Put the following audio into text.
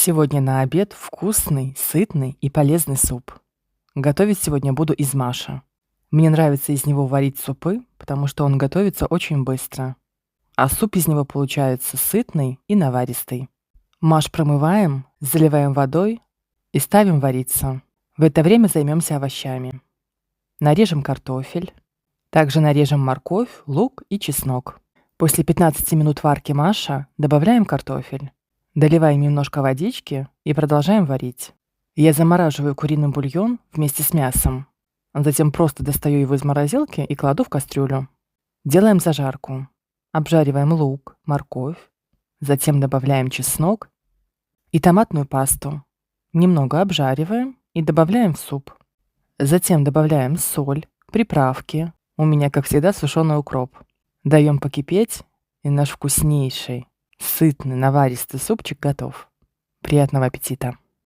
Сегодня на обед вкусный, сытный и полезный суп. Готовить сегодня буду из маша. Мне нравится из него варить супы, потому что он готовится очень быстро. А суп из него получается сытный и наваристый. Маш промываем, заливаем водой и ставим вариться. В это время займемся овощами. Нарежем картофель. Также нарежем морковь, лук и чеснок. После 15 минут варки маша добавляем картофель. Доливаем немножко водички и продолжаем варить. Я замораживаю куриный бульон вместе с мясом. Затем просто достаю его из морозилки и кладу в кастрюлю. Делаем зажарку. Обжариваем лук, морковь. Затем добавляем чеснок и томатную пасту. Немного обжариваем и добавляем в суп. Затем добавляем соль, приправки. У меня, как всегда, сушеный укроп. Даем покипеть, и наш вкуснейший, сытный, наваристый супчик готов. Приятного аппетита!